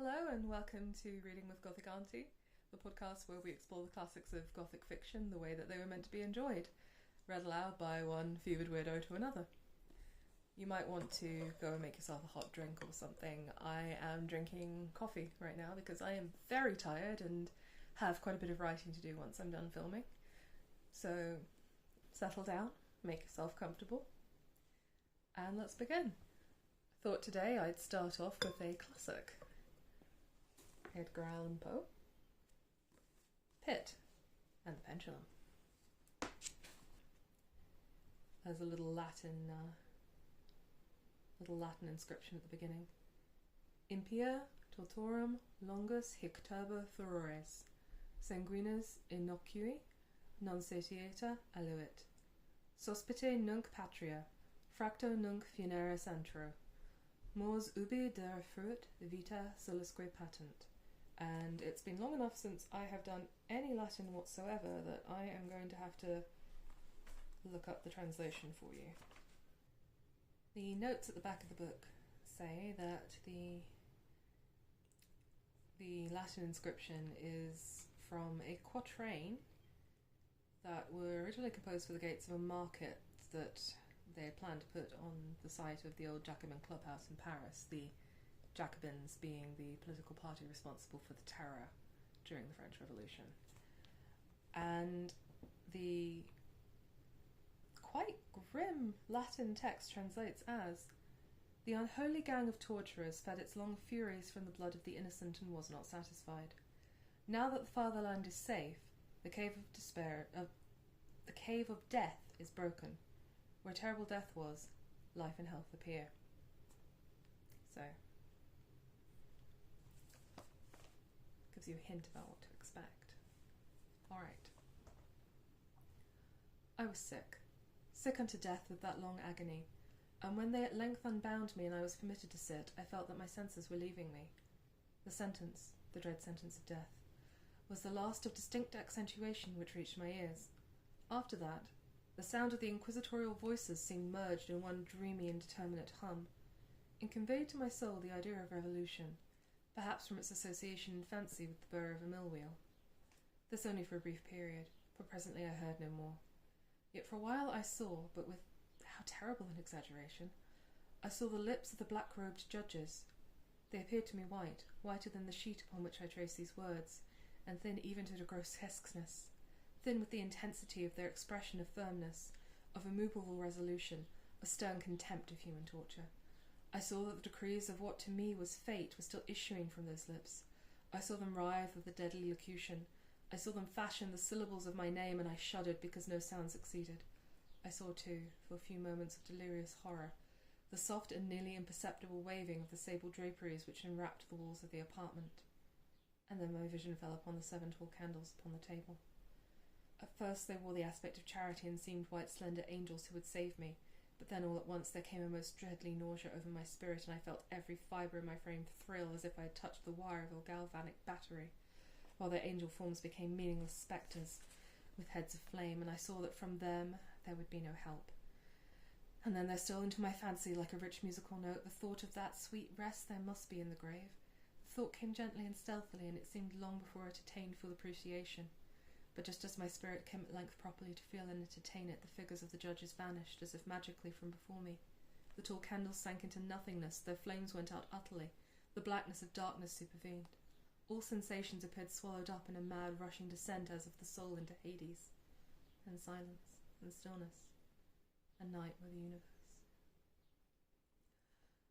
Hello and welcome to Reading with Gothic Auntie, the podcast where we explore the classics of Gothic fiction the way that they were meant to be enjoyed, read aloud by one fevered weirdo to another. You might want to go and make yourself a hot drink or something. I am drinking coffee right now because I am very tired and have quite a bit of writing to do once I'm done filming. So settle down, make yourself comfortable, and let's begin. I thought today I'd start off with a classic. Edgar Allan Poe, Pitt, and the Pendulum. There's a little Latin inscription at the beginning. Impia tortorum longus hic turba furores, sanguinis innocui non satiata aluit. Sospite nunc patria, fracto nunc funeris antro. Mors ubi der fruit vita solusque patent. And it's been long enough since I have done any Latin whatsoever that I am going to have to look up the translation for you. The notes at the back of the book say that the Latin inscription is from a quatrain that were originally composed for the gates of a market that they had planned to put on the site of the old Jacobin clubhouse in Paris, the Jacobins being the political party responsible for the terror during the French Revolution. And the quite grim Latin text translates as, "The unholy gang of torturers fed its long furies from the blood of the innocent and was not satisfied. Now that the fatherland is safe, the cave of death is broken. Where terrible death was, life and health appear." So, gives you a hint about what to expect. Alright. I was sick unto death with that long agony, and when they at length unbound me and I was permitted to sit, I felt that my senses were leaving me. The sentence, the dread sentence of death, was the last of distinct accentuation which reached my ears. After that, the sound of the inquisitorial voices seemed merged in one dreamy indeterminate hum, and conveyed to my soul the idea of revolution, perhaps from its association in fancy with the burr of a mill-wheel. This only for a brief period, for presently I heard no more. Yet for a while I saw, but with how terrible an exaggeration, I saw the lips of the black-robed judges. They appeared to me white, whiter than the sheet upon which I traced these words, and thin even to grotesqueness, thin with the intensity of their expression of firmness, of immovable resolution, of stern contempt of human torture. I saw that the decrees of what to me was fate were still issuing from those lips. I saw them writhe with the deadly locution. I saw them fashion the syllables of my name, and I shuddered because no sound succeeded. I saw, too, for a few moments of delirious horror, the soft and nearly imperceptible waving of the sable draperies which enwrapped the walls of the apartment. And then my vision fell upon the 7 tall candles upon the table. At first they wore the aspect of charity and seemed white slender angels who would save me, but then all at once there came a most dreadly nausea over my spirit, and I felt every fibre in my frame thrill as if I had touched the wire of a galvanic battery, while their angel forms became meaningless spectres with heads of flame, and I saw that from them there would be no help. And then there stole into my fancy, like a rich musical note, the thought of that sweet rest there must be in the grave. The thought came gently and stealthily, and it seemed long before it attained full appreciation. But just as my spirit came at length properly to feel and attain it, the figures of the judges vanished, as if magically from before me. The tall candles sank into nothingness, their flames went out utterly, the blackness of darkness supervened. All sensations appeared swallowed up in a mad rushing descent as of the soul into Hades, and silence, and stillness, and night were the universe.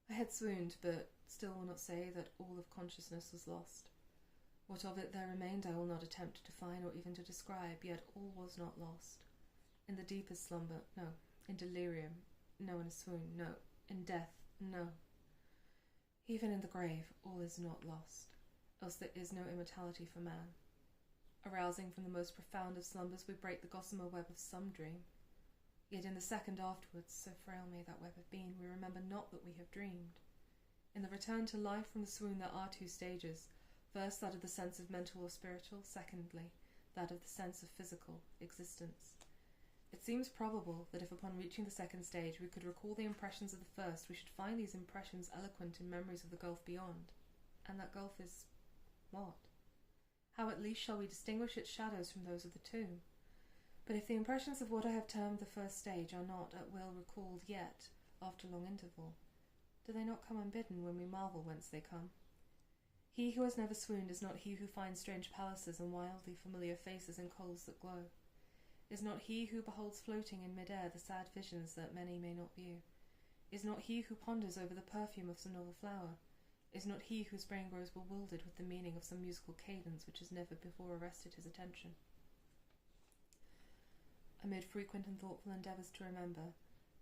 I had swooned, but still will not say that all of consciousness was lost. What of it there remained I will not attempt to define or even to describe, yet all was not lost. In the deepest slumber, no. In delirium, no. In a swoon, no. In death, no. Even in the grave, all is not lost, else there is no immortality for man. Arousing from the most profound of slumbers, we break the gossamer web of some dream. Yet in the second afterwards, so frail may that web have been, we remember not that we have dreamed. In the return to life from the swoon there are 2 stages, first that of the sense of mental or spiritual, secondly that of the sense of physical existence. It seems probable that if upon reaching the second stage we could recall the impressions of the first, we should find these impressions eloquent in memories of the gulf beyond, And that gulf is what? How at least shall we distinguish its shadows from those of the tomb? But if the impressions of what I have termed the first stage are not at will recalled yet, after long interval, do they not come unbidden when we marvel whence they come? He who has never swooned is not he who finds strange palaces and wildly familiar faces in coals that glow. Is not he who beholds floating in mid-air the sad visions that many may not view. Is not he who ponders over the perfume of some novel flower. Is not he whose brain grows bewildered with the meaning of some musical cadence which has never before arrested his attention. Amid frequent and thoughtful endeavours to remember,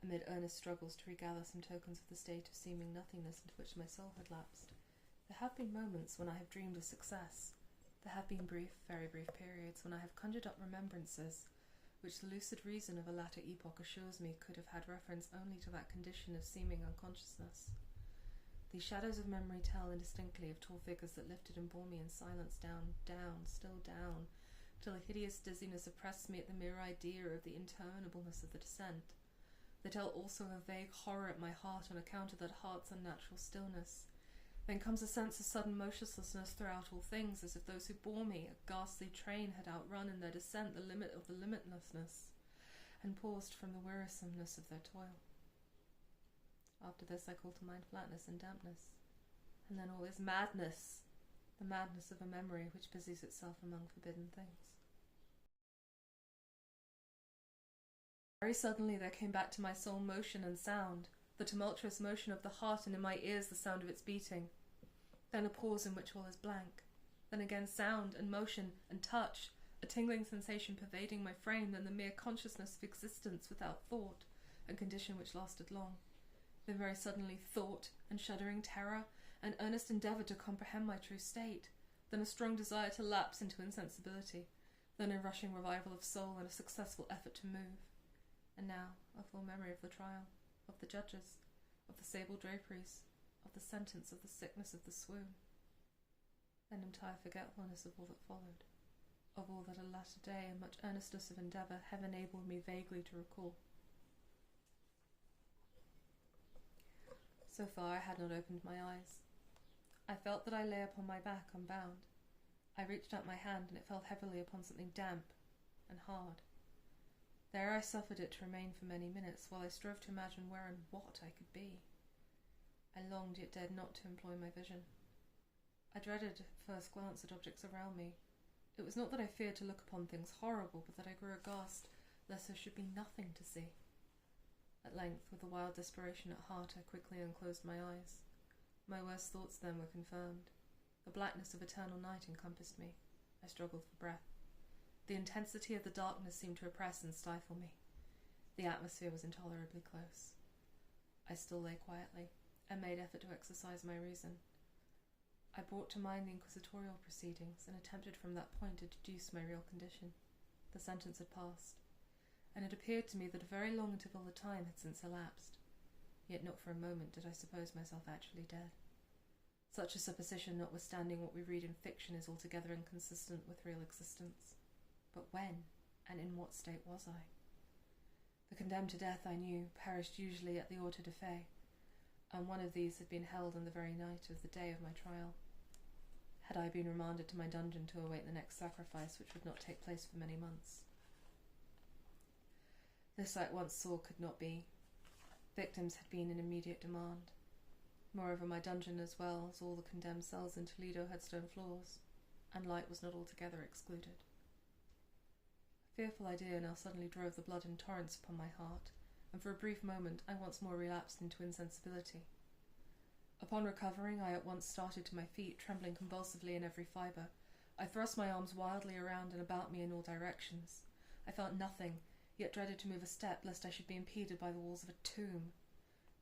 amid earnest struggles to regather some tokens of the state of seeming nothingness into which my soul had lapsed, there have been moments when I have dreamed of success. There have been brief, very brief periods when I have conjured up remembrances which the lucid reason of a latter epoch assures me could have had reference only to that condition of seeming unconsciousness. These shadows of memory tell indistinctly of tall figures that lifted and bore me in silence down, down, still down, till a hideous dizziness oppressed me at the mere idea of the interminableness of the descent. They tell also of vague horror at my heart on account of that heart's unnatural stillness. Then comes a sense of sudden motionlessness throughout all things, as if those who bore me, a ghastly train, had outrun in their descent the limit of the limitlessness, and paused from the wearisomeness of their toil. After this I call to mind flatness and dampness, and then all is madness, the madness of a memory which busies itself among forbidden things. Very suddenly there came back to my soul motion and sound, the tumultuous motion of the heart, and in my ears the sound of its beating. Then a pause in which all is blank. Then again sound and motion and touch, a tingling sensation pervading my frame, then the mere consciousness of existence without thought, a condition which lasted long. Then very suddenly thought and shuddering terror, an earnest endeavour to comprehend my true state, then a strong desire to lapse into insensibility, then a rushing revival of soul and a successful effort to move. And now a full memory of the trial, of the judges, of the sable draperies, of the sentence, of the sickness, of the swoon. Then entire forgetfulness of all that followed, of all that a latter day and much earnestness of endeavour have enabled me vaguely to recall. So far I had not opened my eyes. I felt that I lay upon my back unbound. I reached out my hand and it fell heavily upon something damp and hard. There I suffered it to remain for many minutes, while I strove to imagine where and what I could be. I longed, yet dared not to employ my vision. I dreaded at first glance at objects around me. It was not that I feared to look upon things horrible, but that I grew aghast lest there should be nothing to see. At length, with a wild desperation at heart, I quickly unclosed my eyes. My worst thoughts then were confirmed. The blackness of eternal night encompassed me. I struggled for breath. The intensity of the darkness seemed to oppress and stifle me. The atmosphere was intolerably close. I still lay quietly, and made effort to exercise my reason. I brought to mind the inquisitorial proceedings, and attempted from that point to deduce my real condition. The sentence had passed, and it appeared to me that a very long interval of time had since elapsed. Yet not for a moment did I suppose myself actually dead. Such a supposition, notwithstanding what we read in fiction, is altogether inconsistent with real existence. But when, and in what state was I? The condemned to death, I knew, perished usually at the auto de fe, and one of these had been held on the very night of the day of my trial. Had I been remanded to my dungeon to await the next sacrifice, which would not take place for many months? This I at once saw could not be. Victims had been in immediate demand. Moreover, my dungeon, as well as all the condemned cells in Toledo, had stone floors, and light was not altogether excluded. A fearful idea now suddenly drove the blood in torrents upon my heart, and for a brief moment I once more relapsed into insensibility. Upon recovering, I at once started to my feet, trembling convulsively in every fibre. I thrust my arms wildly around and about me in all directions. I felt nothing, yet dreaded to move a step, lest I should be impeded by the walls of a tomb.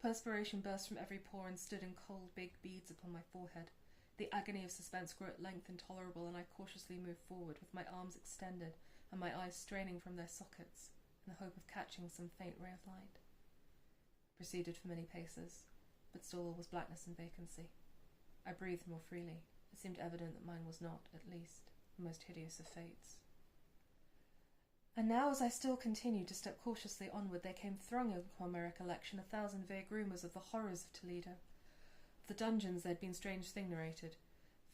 Perspiration burst from every pore and stood in cold big beads upon my forehead. The agony of suspense grew at length intolerable, and I cautiously moved forward, with my arms extended, and my eyes straining from their sockets, in the hope of catching some faint ray of light. I proceeded for many paces, but still all was blackness and vacancy. I breathed more freely. It seemed evident that mine was not, at least, the most hideous of fates. And now, as I still continued to step cautiously onward, there came thronging upon my recollection 1,000 vague rumours of the horrors of Toledo. Of the dungeons there had been strange things narrated,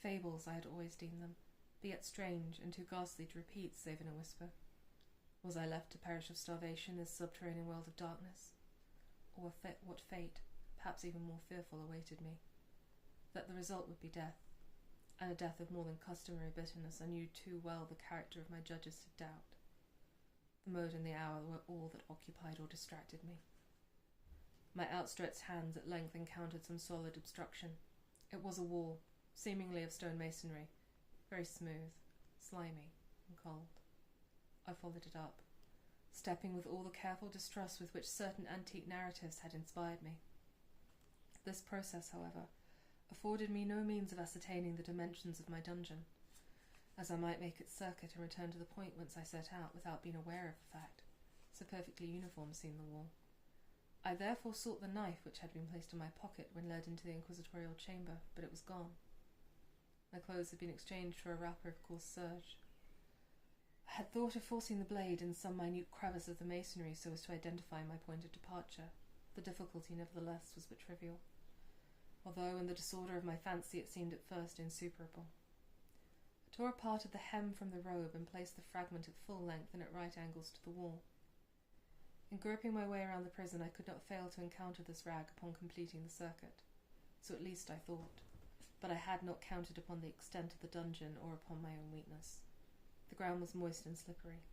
Fables I had always deemed them, but yet strange and too ghastly to repeat save in a whisper. Was I left to perish of starvation in this subterranean world of darkness? Or what fate, perhaps even more fearful, awaited me? That the result would be death, and a death of more than customary bitterness I knew too well the character of my judges to doubt. The mode and the hour were all that occupied or distracted me. My outstretched hands at length encountered some solid obstruction. It was a wall, seemingly of stone masonry, very smooth, slimy, and cold. I followed it up, stepping with all the careful distrust with which certain antique narratives had inspired me. This process, however, afforded me no means of ascertaining the dimensions of my dungeon, as I might make its circuit and return to the point whence I set out without being aware of the fact, so perfectly uniform seemed the wall. I therefore sought the knife which had been placed in my pocket when led into the inquisitorial chamber, but it was gone. My clothes had been exchanged for a wrapper of coarse serge. I had thought of forcing the blade in some minute crevice of the masonry so as to identify my point of departure. The difficulty, nevertheless, was but trivial, although in the disorder of my fancy it seemed at first insuperable. I tore a part of the hem from the robe and placed the fragment at full length and at right angles to the wall. In groping my way around the prison, I could not fail to encounter this rag upon completing the circuit. So at least I thought, but I had not counted upon the extent of the dungeon or upon my own weakness. The ground was moist and slippery.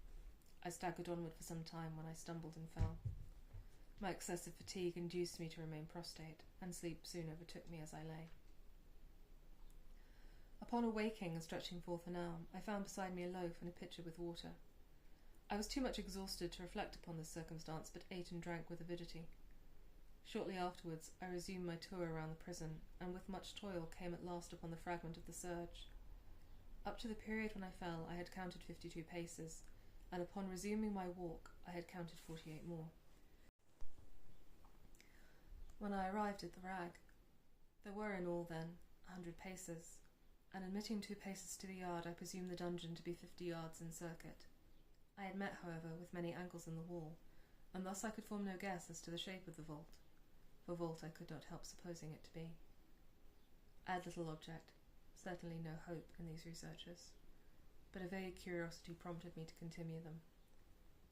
I staggered onward for some time when I stumbled and fell. My excessive fatigue induced me to remain prostrate, and sleep soon overtook me as I lay. Upon awaking and stretching forth an arm, I found beside me a loaf and a pitcher with water. I was too much exhausted to reflect upon this circumstance, but ate and drank with avidity. Shortly afterwards, I resumed my tour around the prison, and with much toil came at last upon the fragment of the serge. Up to the period when I fell, I had counted 52 paces, and upon resuming my walk, I had counted 48 more. When I arrived at the rag, there were in all, then, 100 paces, and admitting 2 paces to the yard, I presumed the dungeon to be 50 yards in circuit. I had met, however, with many angles in the wall, and thus I could form no guess as to the shape of the vault, for vault I could not help supposing it to be. I had little object, certainly no hope, in these researches, but a vague curiosity prompted me to continue them.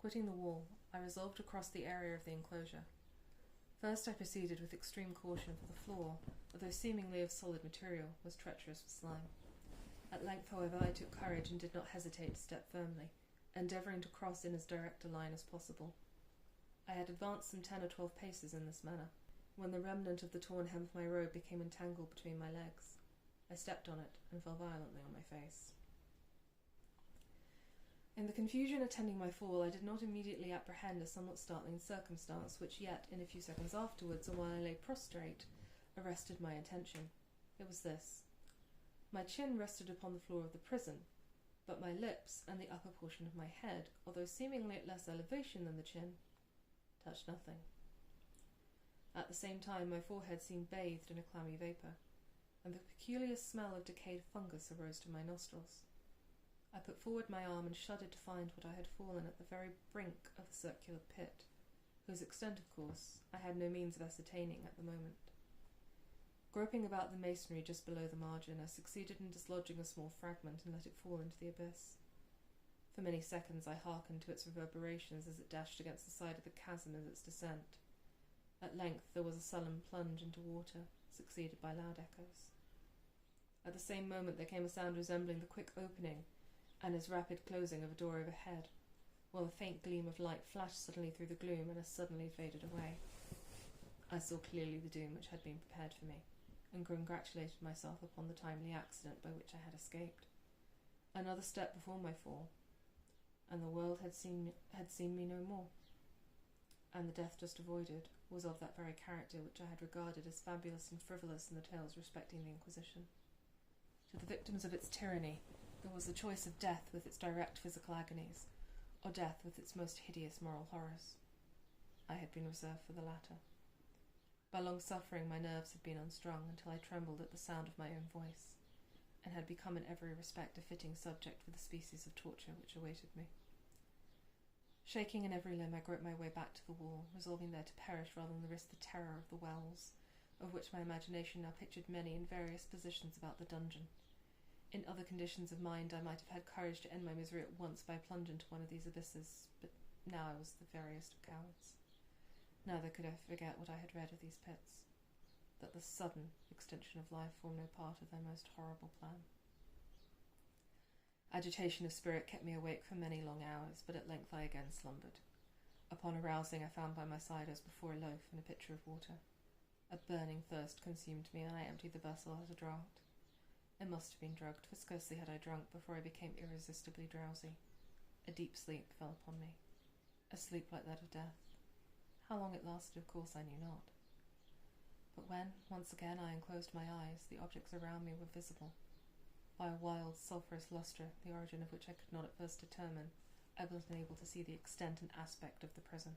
Quitting the wall, I resolved to cross the area of the enclosure. First I proceeded with extreme caution, for the floor, although seemingly of solid material, was treacherous with slime. At length, however, I took courage and did not hesitate to step firmly, endeavouring to cross in as direct a line as possible. I had advanced some 10 or 12 paces in this manner, when the remnant of the torn hem of my robe became entangled between my legs. I stepped on it and fell violently on my face. In the confusion attending my fall, I did not immediately apprehend a somewhat startling circumstance, which yet, in a few seconds afterwards, and while I lay prostrate, arrested my attention. It was this. My chin rested upon the floor of the prison, but my lips and the upper portion of my head, although seemingly at less elevation than the chin, touched nothing. At the same time, my forehead seemed bathed in a clammy vapour, and the peculiar smell of decayed fungus arose to my nostrils. I put forward my arm and shuddered to find what I had fallen at the very brink of the circular pit, whose extent, of course, I had no means of ascertaining at the moment. Groping about the masonry just below the margin, I succeeded in dislodging a small fragment and let it fall into the abyss. For many seconds I hearkened to its reverberations as it dashed against the side of the chasm in its descent. At length there was a sullen plunge into water, succeeded by loud echoes. At the same moment there came a sound resembling the quick opening and as rapid closing of a door overhead, while a faint gleam of light flashed suddenly through the gloom and as suddenly faded away. I saw clearly the doom which had been prepared for me, and congratulated myself upon the timely accident by which I had escaped. Another step before my fall, and the world had seen me no more, and the death just avoided was of that very character which I had regarded as fabulous and frivolous in the tales respecting the Inquisition. To the victims of its tyranny there was the choice of death with its direct physical agonies, or death with its most hideous moral horrors. I had been reserved for the latter. By long suffering my nerves had been unstrung until I trembled at the sound of my own voice, and had become in every respect a fitting subject for the species of torture which awaited me. Shaking in every limb, I groped my way back to the wall, resolving there to perish rather than risk the terror of the wells, of which my imagination now pictured many in various positions about the dungeon, In other conditions of mind, I might have had courage to end my misery at once by plunge into one of these abysses, but now I was the veriest of cowards. Neither could I forget what I had read of these pits, that the sudden extinction of life formed no part of their most horrible plan. Agitation of spirit kept me awake for many long hours, but at length I again slumbered. Upon arousing, I found by my side, as before, a loaf and a pitcher of water. A burning thirst consumed me, and I emptied the vessel at a draught. I must have been drugged, for scarcely had I drunk before I became irresistibly drowsy. A deep sleep fell upon me, a sleep like that of death. How long it lasted, of course, I knew not. But when, once again, I unclosed my eyes, the objects around me were visible. By a wild, sulphurous lustre, the origin of which I could not at first determine, I was unable to see the extent and aspect of the prison.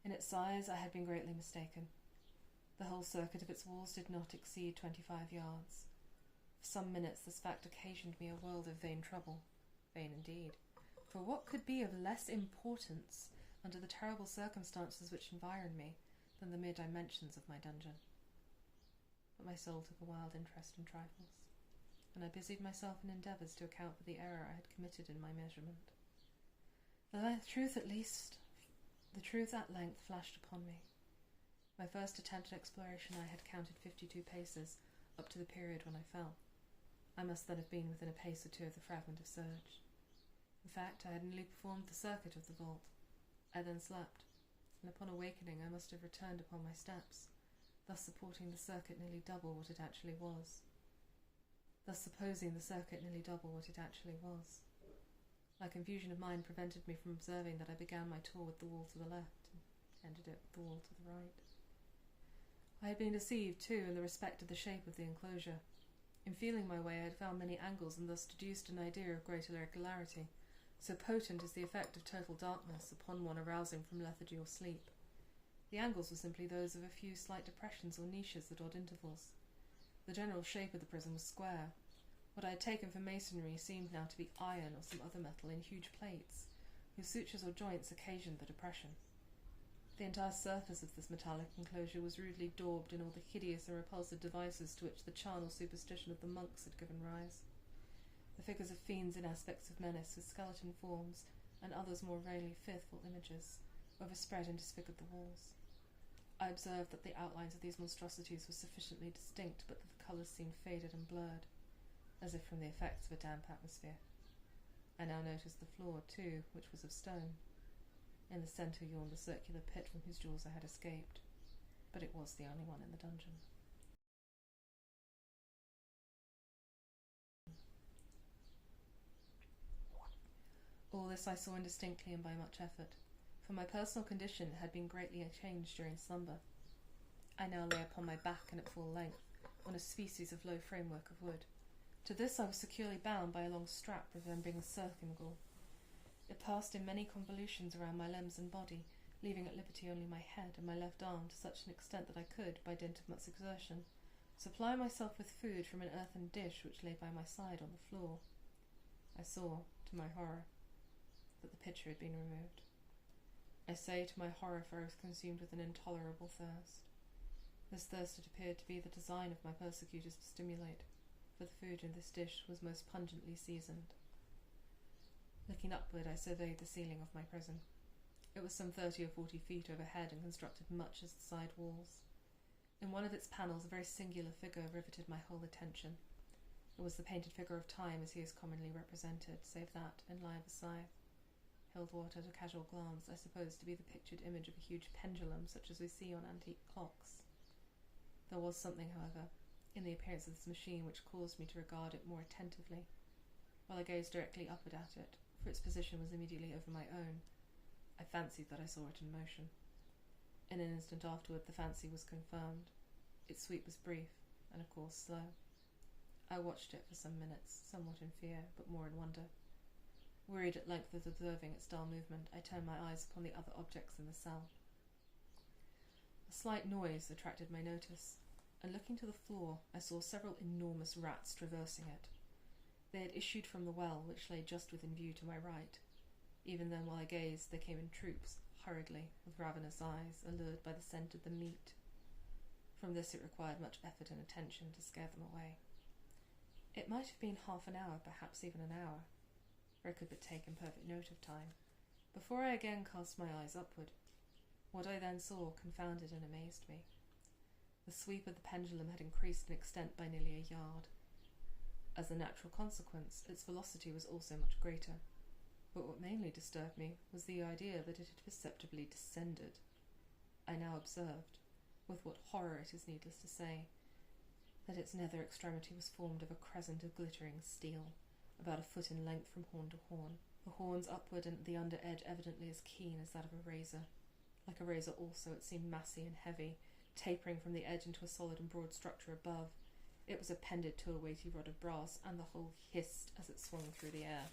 In its size I had been greatly mistaken. The whole circuit of its walls did not exceed 25 yards. For some minutes this fact occasioned me a world of vain trouble. Vain indeed, for what could be of less importance under the terrible circumstances which environed me than the mere dimensions of my dungeon? But my soul took a wild interest in trifles, and I busied myself in endeavours to account for the error I had committed in my measurement. The truth at length flashed upon me. My first attempt at exploration I had counted 52 paces, up to the period when I fell. I must then have been within a pace or two of the fragment of serge. In fact, I had nearly performed the circuit of the vault. I then slept, and upon awakening I must have returned upon my steps, thus supporting the circuit nearly double what it actually was. Thus supposing the circuit nearly double what it actually was. My confusion of mind prevented me from observing that I began my tour with the wall to the left, and ended it with the wall to the right. I had been deceived, too, in the respect of the shape of the enclosure. In feeling my way, I had found many angles, and thus deduced an idea of great irregularity. So potent is the effect of total darkness upon one arousing from lethargy or sleep. The angles were simply those of a few slight depressions or niches at odd intervals. The general shape of the prison was square. What I had taken for masonry seemed now to be iron or some other metal in huge plates, whose sutures or joints occasioned the depression. The entire surface of this metallic enclosure was rudely daubed in all the hideous and repulsive devices to which the charnel superstition of the monks had given rise. The figures of fiends in aspects of menace, with skeleton forms, and others more vaguely fearful images, overspread and disfigured the walls. I observed that the outlines of these monstrosities were sufficiently distinct, but that the colours seemed faded and blurred, as if from the effects of a damp atmosphere. I now noticed the floor, too, which was of stone. In the centre yawned the circular pit from whose jaws I had escaped, but it was the only one in the dungeon. All this I saw indistinctly and by much effort, for my personal condition had been greatly changed during slumber. I now lay upon my back and at full length, on a species of low framework of wood. To this I was securely bound by a long strap resembling a circumgall. It passed in many convolutions around my limbs and body, leaving at liberty only my head and my left arm to such an extent that I could, by dint of much exertion, supply myself with food from an earthen dish which lay by my side on the floor. I saw, to my horror, that the pitcher had been removed. I say to my horror, for I was consumed with an intolerable thirst. This thirst it appeared to be the design of my persecutors to stimulate, for the food in this dish was most pungently seasoned. Looking upward, I surveyed the ceiling of my prison. It was some 30 or 40 feet overhead and constructed much as the side walls. In one of its panels, a very singular figure riveted my whole attention. It was the painted figure of Time as he is commonly represented, save that, in lie beside, held what at a casual glance I supposed to be the pictured image of a huge pendulum such as we see on antique clocks. There was something, however, in the appearance of this machine which caused me to regard it more attentively. While I gazed directly upward at it, for its position was immediately over my own, I fancied that I saw it in motion. In an instant afterward the fancy was confirmed. Its sweep was brief, and of course slow. I watched it for some minutes, somewhat in fear, but more in wonder. Wearied at length with observing its dull movement, I turned my eyes upon the other objects in the cell. A slight noise attracted my notice, and looking to the floor, I saw several enormous rats traversing it. They had issued from the well, which lay just within view to my right. Even then, while I gazed, they came in troops, hurriedly, with ravenous eyes, allured by the scent of the meat. From this it required much effort and attention to scare them away. It might have been half an hour, perhaps even an hour, for I could but take imperfect note of time, before I again cast my eyes upward. What I then saw confounded and amazed me. The sweep of the pendulum had increased in extent by nearly a yard. As a natural consequence, its velocity was also much greater. But what mainly disturbed me was the idea that it had perceptibly descended. I now observed, with what horror it is needless to say, that its nether extremity was formed of a crescent of glittering steel, about a foot in length from horn to horn, the horns upward and the under edge evidently as keen as that of a razor. Like a razor also, it seemed massy and heavy, tapering from the edge into a solid and broad structure above. It was appended to a weighty rod of brass, and the whole hissed as it swung through the air.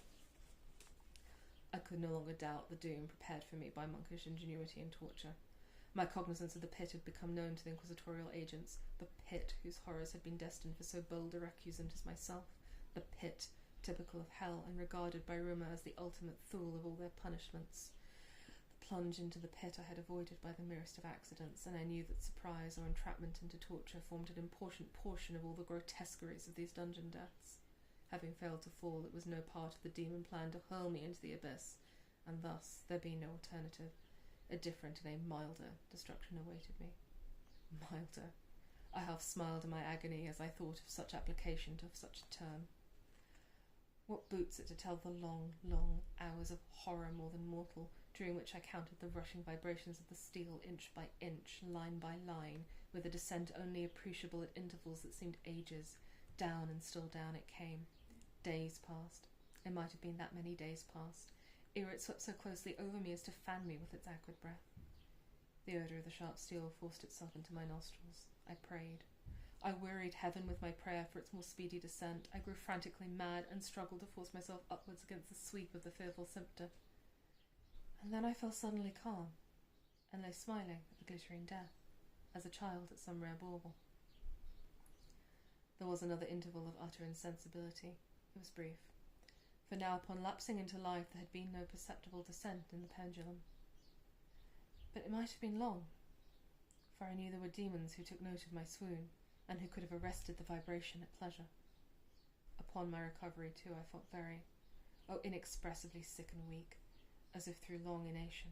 I could no longer doubt the doom prepared for me by monkish ingenuity and torture. My cognizance of the pit had become known to the inquisitorial agents, the pit whose horrors had been destined for so bold a recusant as myself, the pit, typical of hell, and regarded by rumour as the ultimate thule of all their punishments. The plunge into the pit I had avoided by the merest of accidents, and I knew that surprise or entrapment into torture formed an important portion of all the grotesqueries of these dungeon deaths. Having failed to fall, it was no part of the demon plan to hurl me into the abyss, and thus, there being no alternative, a different and a milder destruction awaited me. Milder. I half smiled in my agony as I thought of such application to such a term. What boots it to tell the long, long hours of horror more than mortal, during which I counted the rushing vibrations of the steel inch by inch, line by line, with a descent only appreciable at intervals that seemed ages. Down and still down it came. Days passed. It might have been that many days passed, ere it swept so closely over me as to fan me with its acrid breath. The odour of the sharp steel forced itself into my nostrils. I prayed. I wearied heaven with my prayer for its more speedy descent. I grew frantically mad and struggled to force myself upwards against the sweep of the fearful sceptre. And then I fell suddenly calm, and lay smiling at the glittering death, as a child at some rare bauble. There was another interval of utter insensibility. It was brief, for now upon lapsing into life there had been no perceptible descent in the pendulum. But it might have been long, for I knew there were demons who took note of my swoon, and who could have arrested the vibration at pleasure. Upon my recovery, too, I felt very, inexpressibly sick and weak, as if through long inanition.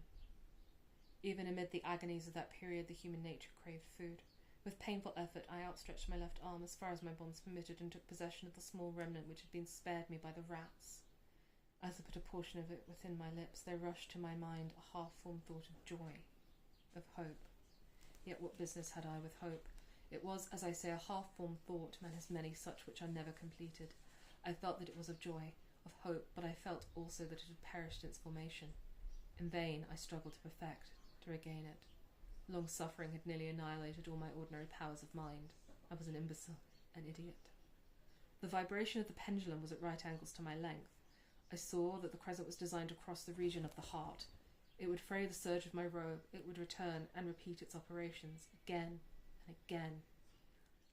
Even amid the agonies of that period, the human nature craved food. With painful effort, I outstretched my left arm as far as my bonds permitted and took possession of the small remnant which had been spared me by the rats. As I put a portion of it within my lips, there rushed to my mind a half-formed thought of joy, of hope. Yet what business had I with hope? It was, as I say, a half-formed thought, man has many such which are never completed. I felt that it was of joy, of hope, but I felt also that it had perished in its formation. In vain I struggled to perfect, to regain it. Long suffering had nearly annihilated all my ordinary powers of mind. I was an imbecile, an idiot. The vibration of the pendulum was at right angles to my length. I saw that the crescent was designed to cross the region of the heart. It would fray the surge of my robe, it would return and repeat its operations, again and again.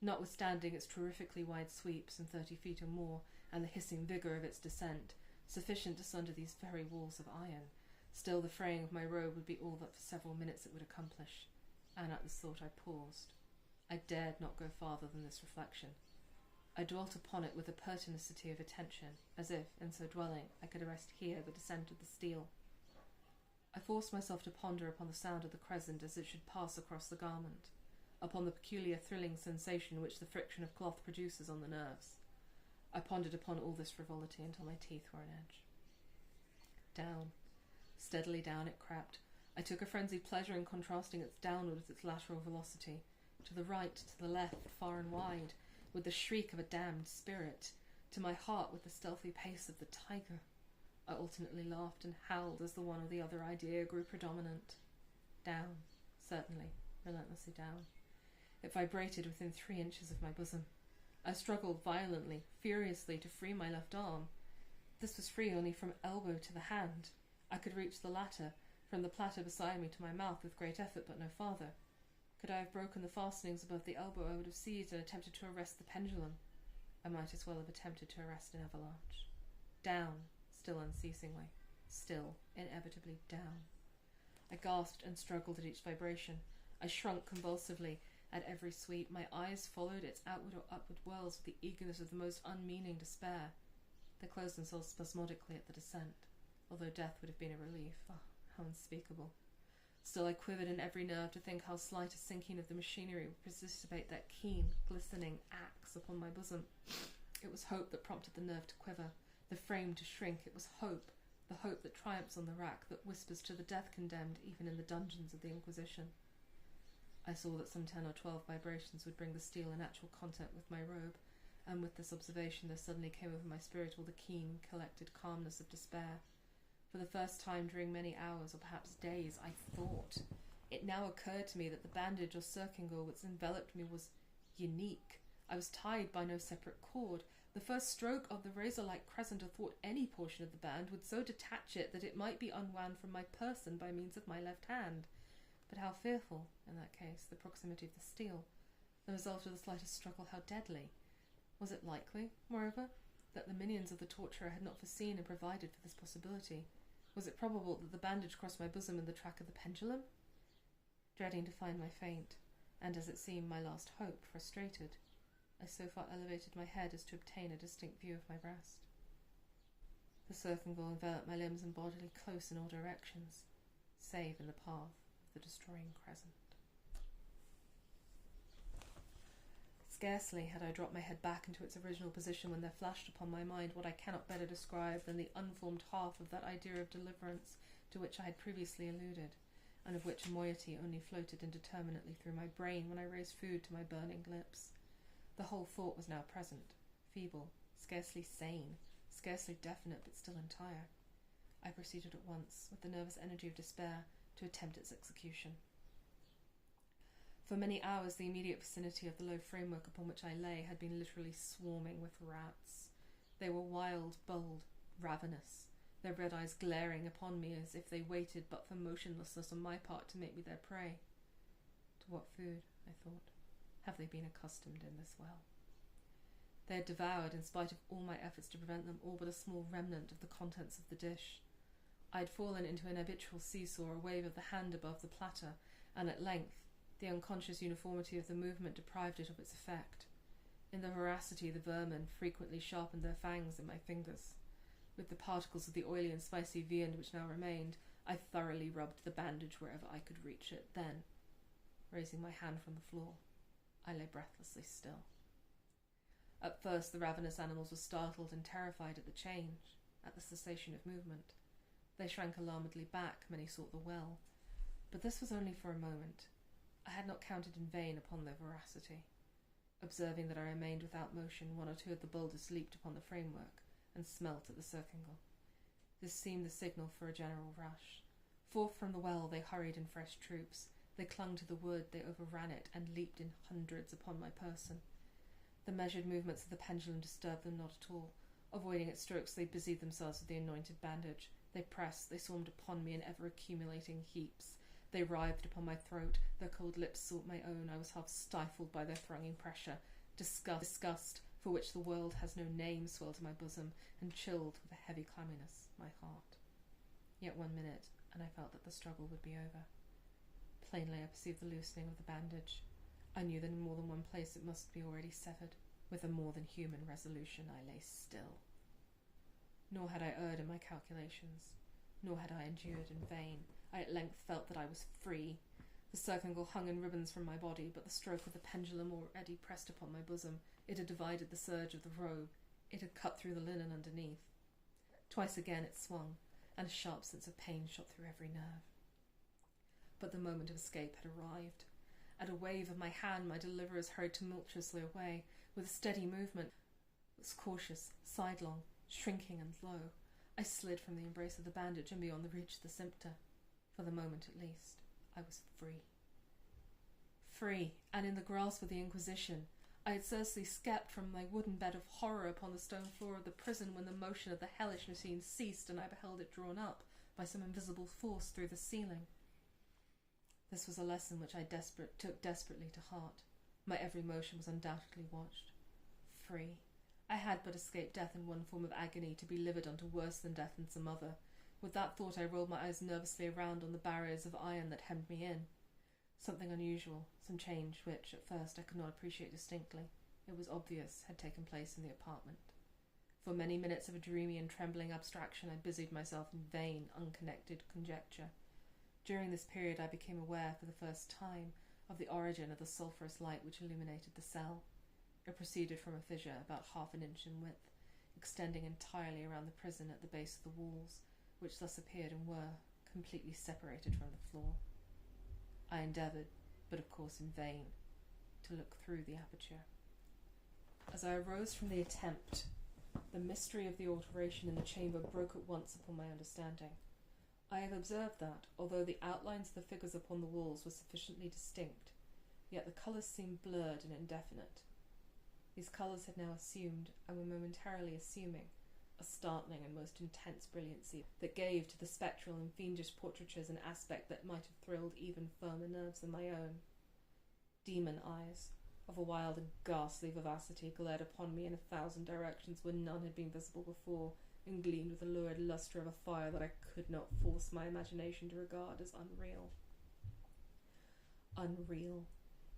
Notwithstanding its terrifically wide sweep, some 30 feet or more, and the hissing vigour of its descent, sufficient to sunder these very walls of iron, still the fraying of my robe would be all that for several minutes it would accomplish, and at this thought I paused. I dared not go farther than this reflection. I dwelt upon it with a pertinacity of attention, as if, in so dwelling, I could arrest here the descent of the steel. I forced myself to ponder upon the sound of the crescent as it should pass across the garment, upon the peculiar thrilling sensation which the friction of cloth produces on the nerves. I pondered upon all this frivolity until my teeth were on edge. Down, steadily down it crept. I took a frenzied pleasure in contrasting its downward with its lateral velocity, to the right, to the left, far and wide, with the shriek of a damned spirit, to my heart with the stealthy pace of the tiger. I alternately laughed and howled as the one or the other idea grew predominant. Down, certainly, relentlessly down. It vibrated within 3 inches of my bosom. I struggled violently, furiously, to free my left arm. This was free only from elbow to the hand. I could reach the latter, from the platter beside me to my mouth with great effort, but no farther. Could I have broken the fastenings above the elbow, I would have seized and attempted to arrest the pendulum. I might as well have attempted to arrest an avalanche. Down, still unceasingly, still, inevitably down. I gasped and struggled at each vibration. I shrunk convulsively, At every sweep, my eyes followed its outward or upward whirls with the eagerness of the most unmeaning despair. They closed themselves spasmodically at the descent, although death would have been a relief. Oh, how unspeakable. Still I quivered in every nerve to think how slight a sinking of the machinery would precipitate that keen, glistening axe upon my bosom. It was hope that prompted the nerve to quiver, the frame to shrink. It was hope, the hope that triumphs on the rack, that whispers to the death-condemned even in the dungeons of the Inquisition. I saw that some 10 or 12 vibrations would bring the steel in actual contact with my robe, and with this observation there suddenly came over my spirit all the keen, collected calmness of despair. For the first time during many hours, or perhaps days, I thought. It now occurred to me that the bandage or circingle which enveloped me was unique. I was tied by no separate cord. The first stroke of the razor-like crescent athwart any portion of the band would so detach it that it might be unwound from my person by means of my left hand. But how fearful, in that case, the proximity of the steel. The result of the slightest struggle, how deadly. Was it likely, moreover, that the minions of the torturer had not foreseen and provided for this possibility? Was it probable that the bandage crossed my bosom in the track of the pendulum? Dreading to find my faint, and as it seemed my last hope, frustrated, I so far elevated my head as to obtain a distinct view of my breast. The circingle enveloped my limbs and body close in all directions, save in the path of the destroying crescent. Scarcely had I dropped my head back into its original position when there flashed upon my mind what I cannot better describe than the unformed half of that idea of deliverance to which I had previously alluded, and of which a moiety only floated indeterminately through my brain when I raised food to my burning lips. The whole thought was now present, feeble, scarcely sane, scarcely definite, but still entire. I proceeded at once, with the nervous energy of despair, to attempt its execution. For many hours the immediate vicinity of the low framework upon which I lay had been literally swarming with rats. They were wild, bold, ravenous, their red eyes glaring upon me as if they waited but for motionlessness on my part to make me their prey. To what food, I thought, have they been accustomed in this well? They had devoured, in spite of all my efforts to prevent them, all but a small remnant of the contents of the dish. I had fallen into an habitual seesaw, a wave of the hand above the platter, and at length the unconscious uniformity of the movement deprived it of its effect. In their voracity the vermin frequently sharpened their fangs in my fingers. With the particles of the oily and spicy viand which now remained, I thoroughly rubbed the bandage wherever I could reach it. Then, raising my hand from the floor, I lay breathlessly still. At first the ravenous animals were startled and terrified at the change, at the cessation of movement. They shrank alarmedly back, many sought the well. But this was only for a moment. I had not counted in vain upon their voracity. Observing that I remained without motion, one or two of the boldest leaped upon the framework and smelt at the circingle. This seemed the signal for a general rush. Forth from the well they hurried in fresh troops. They clung to the wood, they overran it, and leaped in hundreds upon my person. The measured movements of the pendulum disturbed them not at all. Avoiding its strokes, they busied themselves with the anointed bandage. They pressed, they swarmed upon me in ever-accumulating heaps. They writhed upon my throat, their cold lips sought my own. I was half stifled by their thronging pressure. Disgust, for which the world has no name, swelled to my bosom, and chilled with a heavy clamminess my heart. Yet 1 minute, and I felt that the struggle would be over. Plainly I perceived the loosening of the bandage. I knew that in more than one place it must be already severed. With a more than human resolution I lay still. Nor had I erred in my calculations, nor had I endured in vain. I at length felt that I was free. The circingle hung in ribbons from my body, but the stroke of the pendulum already pressed upon my bosom. It had divided the serge of the robe. It had cut through the linen underneath. Twice again it swung, and a sharp sense of pain shot through every nerve. But the moment of escape had arrived. At a wave of my hand my deliverers hurried tumultuously away. With a steady movement, it was cautious, sidelong, shrinking and low, I slid from the embrace of the bandage and beyond the reach of the cincture. For the moment at least, I was free. Free, and in the grasp of the Inquisition. I had scarcely escaped from my wooden bed of horror upon the stone floor of the prison when the motion of the hellish machine ceased and I beheld it drawn up by some invisible force through the ceiling. This was a lesson which I took desperately to heart. My every motion was undoubtedly watched. Free. I had but escaped death in one form of agony, to be livid unto worse than death in some other. With that thought I rolled my eyes nervously around on the barriers of iron that hemmed me in. Something unusual, some change which, at first, I could not appreciate distinctly. It was obvious had taken place in the apartment. For many minutes of a dreamy and trembling abstraction, I busied myself in vain, unconnected conjecture. During this period I became aware, for the first time, of the origin of the sulphurous light which illuminated the cell. It proceeded from a fissure about half an inch in width, extending entirely around the prison at the base of the walls, which thus appeared and were completely separated from the floor. I endeavoured, but of course in vain, to look through the aperture. As I arose from the attempt, the mystery of the alteration in the chamber broke at once upon my understanding. I have observed that, although the outlines of the figures upon the walls were sufficiently distinct, yet the colours seemed blurred and indefinite. These colours had now assumed, and were momentarily assuming, a startling and most intense brilliancy that gave to the spectral and fiendish portraitures an aspect that might have thrilled even firmer nerves than my own. Demon eyes, of a wild and ghastly vivacity, glared upon me in 1,000 directions where none had been visible before, and gleamed with the lurid lustre of a fire that I could not force my imagination to regard as unreal. Unreal.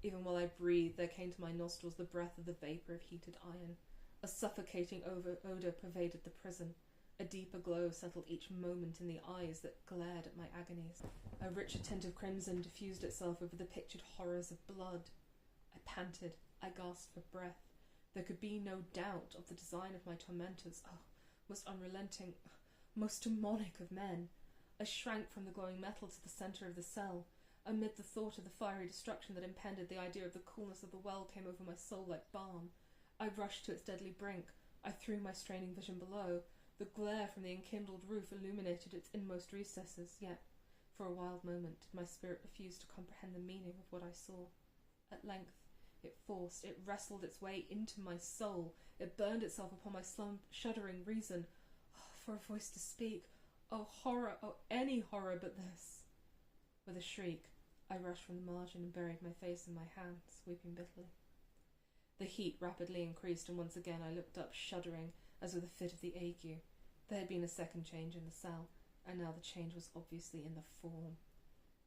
Even while I breathed, there came to my nostrils the breath of the vapour of heated iron. A suffocating odour pervaded the prison. A deeper glow settled each moment in the eyes that glared at my agonies. A richer tint of crimson diffused itself over the pictured horrors of blood. I panted. I gasped for breath. There could be no doubt of the design of my tormentors. Oh, most unrelenting, most demonic of men. I shrank from the glowing metal to the centre of the cell. Amid the thought of the fiery destruction that impended, the idea of the coolness of the well came over my soul like balm. I rushed to its deadly brink. I threw my straining vision below. The glare from the enkindled roof illuminated its inmost recesses, yet, for a wild moment, did my spirit refuse to comprehend the meaning of what I saw. At length, it wrestled its way into my soul. It burned itself upon my shuddering reason. Oh, for a voice to speak! Oh, horror! Oh, any horror but this! With a shriek, I rushed from the margin and buried my face in my hands, weeping bitterly. The heat rapidly increased, and once again I looked up, shuddering, as with a fit of the ague. There had been a second change in the cell, and now the change was obviously in the form.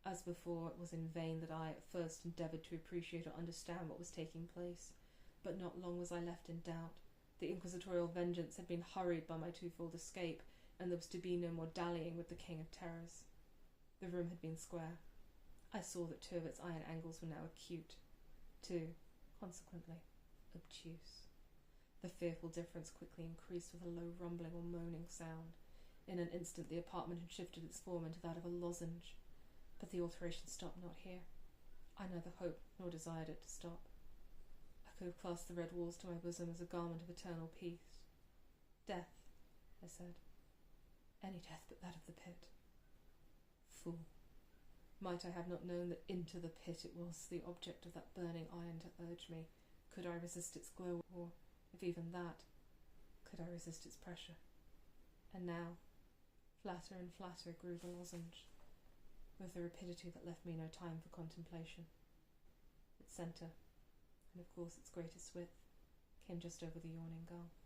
As before, it was in vain that I at first endeavoured to appreciate or understand what was taking place, but not long was I left in doubt. The inquisitorial vengeance had been hurried by my twofold escape, and there was to be no more dallying with the King of Terrors. The room had been square. I saw that 2 of its iron angles were now acute, 2, consequently, obtuse. The fearful difference quickly increased with a low rumbling or moaning sound. In an instant the apartment had shifted its form into that of a lozenge. But the alteration stopped not here. I neither hoped nor desired it to stop. I could have clasped the red walls to my bosom as a garment of eternal peace. Death, I said. Any death but that of the pit. Fool! Might I have not known that into the pit it was the object of that burning iron to urge me? Could I resist its glow, or, if even that, could I resist its pressure? And now, flatter and flatter grew the lozenge, with a rapidity that left me no time for contemplation. Its centre, and of course its greatest width, came just over the yawning gulf.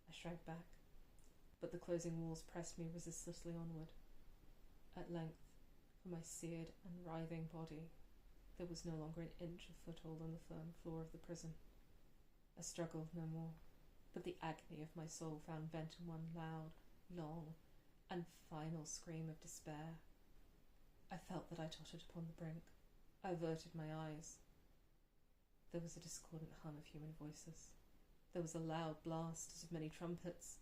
I shrank back, but the closing walls pressed me resistlessly onward. At length, for my seared and writhing body, there was no longer an inch of foothold on the firm floor of the prison. I struggled no more, but the agony of my soul found vent in one loud, long, and final scream of despair. I felt that I tottered upon the brink. I averted my eyes. There was a discordant hum of human voices. There was a loud blast as of many trumpets.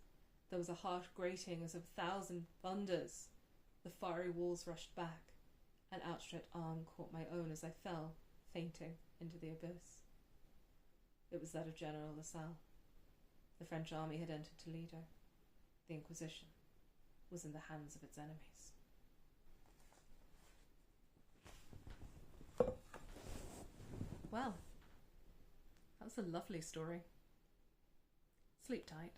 There was a harsh grating as of 1,000 thunders. The fiery walls rushed back. An outstretched arm caught my own as I fell, fainting, into the abyss. It was that of General Lasalle. The French army had entered Toledo. The Inquisition was in the hands of its enemies. Well, that was a lovely story. Sleep tight.